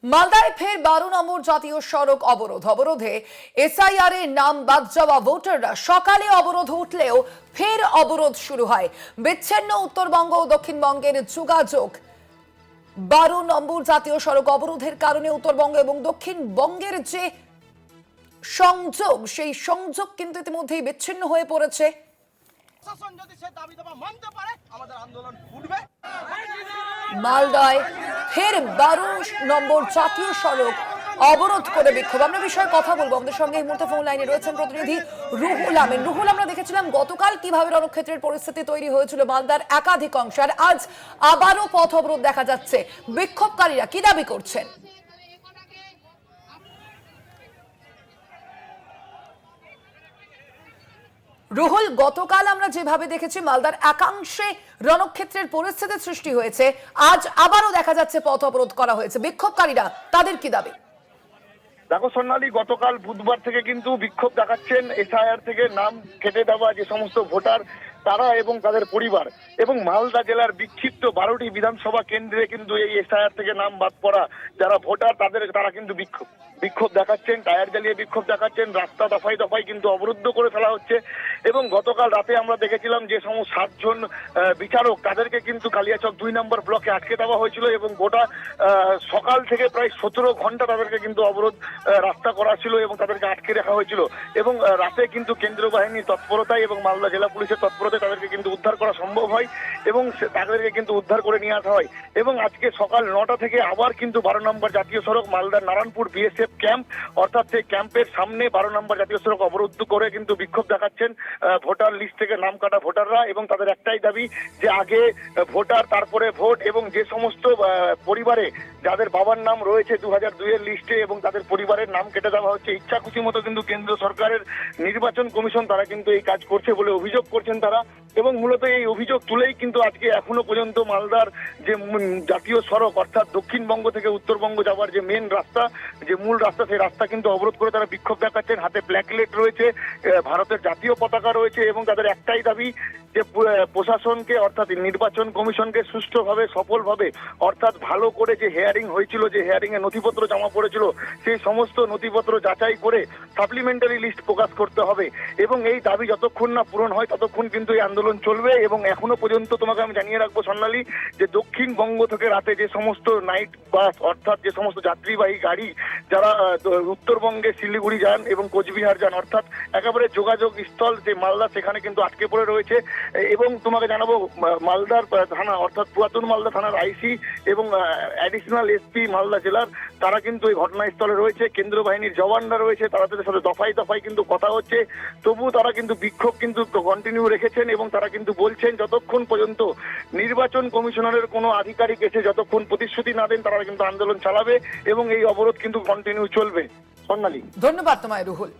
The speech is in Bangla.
মালদায় ফের 12 নম্বর জাতীয় সড়ক অবরোধে এসআইআর এর নাম বাদ যাওয়া ভোটাররা সকালে অবরোধ উঠলেও ফের অবরোধ শুরু হয়। বিচ্ছিন্ন উত্তরবঙ্গ ও দক্ষিণবঙ্গের যোগাযোগ। 12 নম্বর জাতীয় সড়ক অবরোধের কারণে উত্তরবঙ্গ এবং দক্ষিণবঙ্গের যে সংযোগ, সেই সংযোগ কিন্তু ইতিমধ্যেই বিচ্ছিন্ন হয়ে পড়েছে। মালদায় ফের 12 নম্বর জাতীয় সড়ক অবরোধ করে বিক্ষোভ। আমরা বিষয়ে কথা বলবো। আমাদের সঙ্গে এই মুহূর্তে ফোন লাইনে রয়েছেন প্রতিনিধি রুহুল আমিন। রুহুল, আমরা দেখেছিলাম গতকাল কিভাবে রণক্ষেত্রের পরিস্থিতি তৈরি হয়েছিল মালদার একাধিক অংশে, আর আজ আবারও পথ অবরোধ দেখা যাচ্ছে। বিক্ষোভকারীরা কি দাবি করছেন? রুহুল, গতকাল আমরা যেভাবে দেখেছি মালদার একাংশে রণক্ষেত্রের পরিস্থিতি সৃষ্টি হয়েছে, আজ আবারও দেখা যাচ্ছে পথ অবরোধ করা হয়েছে। বিক্ষোভকারীরা তাদের কি দাবি? দেখো সোনালী, গতকাল বুধবার থেকে কিন্তু বিক্ষোভ দেখাচ্ছেন এসআইআর থেকে নাম কেটে দেওয়া যে সমস্ত ভোটার তারা এবং তাদের পরিবার, এবং মালদা জেলার বিক্ষিপ্ত 12টি বিধানসভা কেন্দ্রে কিন্তু এই এসআইআর থেকে নাম বাদ পড়া যারা ভোটার তারা কিন্তু বিক্ষোভ দেখাচ্ছেন, টায়ার জ্বালিয়ে বিক্ষোভ দেখাচ্ছেন, রাস্তা দফায় দফায় কিন্তু অবরুদ্ধ করে ফেলা হচ্ছে। এবং গতকাল রাতে আমরা দেখেছিলাম যে সমস্ত 7 জন বিচারক তাদেরকে কিন্তু কালিয়াচক 2 নম্বর ব্লকে আটকে দেওয়া হয়েছিল, এবং গোটা সকাল থেকে প্রায় 17 ঘন্টা তাদেরকে কিন্তু অবরোধ রাস্তা করা ছিল এবং তাদেরকে আটকে রাখা হয়েছিল। এবং রাতে কিন্তু কেন্দ্রীয় বাহিনীর তৎপরতায় এবং মালদা জেলা পুলিশের তৎপরতায় তাদেরকে কিন্তু উদ্ধার করা সম্ভব হয় এবং তাদেরকে কিন্তু উদ্ধার করে নিয়ে আসা হয়। এবং আজকে সকাল 9টা থেকে আবার কিন্তু 12 নম্বর জাতীয় সড়ক মালদার নারায়ণপুর বিএসএফ ক্যাম্প, অর্থাৎ সেই ক্যাম্পের সামনে 12 নম্বর জাতীয় সড়ক অবরুদ্ধ করে কিন্তু বিক্ষোভ দেখাচ্ছেন ভোটার লিস্ট থেকে নাম কাটা ভোটাররা। এবং তাদের একটাই দাবি যে আগে ভোটার তারপরে ভোট, এবং যে সমস্ত পরিবারে যাদের বাবার নাম রয়েছে 2002 এর লিস্টে এবং তাদের পরিবারের নাম কেটে দেওয়া হচ্ছে ইচ্ছা খুশি মতো, কিন্তু কেন্দ্র সরকারের নির্বাচন কমিশন তারা কিন্তু এই কাজ করছে বলে অভিযোগ করছেন তারা। এবং মূলত এই অভিযোগ তুলেই কিন্তু আজকে এখনো পর্যন্ত মালদার যে জাতীয় সড়ক, অর্থাৎ দক্ষিণবঙ্গ থেকে উত্তরবঙ্গ যাওয়ার যে মেন রাস্তা, যে মূল রাস্তা, সেই রাস্তা কিন্তু অবরোধ করে তারা বিক্ষোভ দেখাচ্ছেন। হাতে প্ল্যাকেট রয়েছে, ভারতের জাতীয় পতাকা রয়েছে, এবং তাদের একটাই দাবি যে প্রশাসনকে, অর্থাৎ নির্বাচন কমিশনকে সুষ্ঠুভাবে সফলভাবে, অর্থাৎ ভালো করে যে হেয়ারিং হয়েছিল, যে হেয়ারিং এ নথিপত্র জমা পড়েছিল, সেই সমস্ত নথিপত্র যাচাই করে সাপ্লিমেন্টারি লিস্ট প্রকাশ করতে হবে। এবং এই দাবি যতক্ষণ না পূরণ হয় ততক্ষণ কিন্তু এই আন্দোলন চলবে। এবং এখনো পর্যন্ত তোমাকে আমি জানিয়ে রাখবো সোনালী, যে দক্ষিণবঙ্গ থেকে রাতে যে সমস্ত নাইট বাস, অর্থাৎ যে সমস্ত যাত্রীবাহী গাড়ি যারা উত্তরবঙ্গে শিলিগুড়ি যান এবং কোচবিহার যান, অর্থাৎ একেবারে যোগাযোগ স্থল যে মালদা, সেখানে কিন্তু আটকে পড়ে রয়েছে। এবং তোমাকে জানাবো মালদার থানা, অর্থাৎ পুরাতন মালদা থানার আইসি এবং অ্যাডিশনাল এসপি মালদা জেলার, তারা কিন্তু এই ঘটনাস্থলে রয়েছে। কেন্দ্র বাহিনীর জওয়ানরা রয়েছে, তাদের সাথে দফায় দফায় কিন্তু কথা হচ্ছে। তবু তারা কিন্তু বিক্ষোভ কিন্তু কন্টিনিউ রেখেছেন এবং তারা কিন্তু বলছেন যতক্ষণ পর্যন্ত নির্বাচন কমিশনারের কোনো আধিকারিক এসে যতক্ষণ প্রতিশ্রুতি না দেন, তারা কিন্তু আন্দোলন চালাবে এবং এই অবরোধ কিন্তু কন্টিনিউ চলবে। সোনালী, ধন্যবাদ তোমায় রুহুল।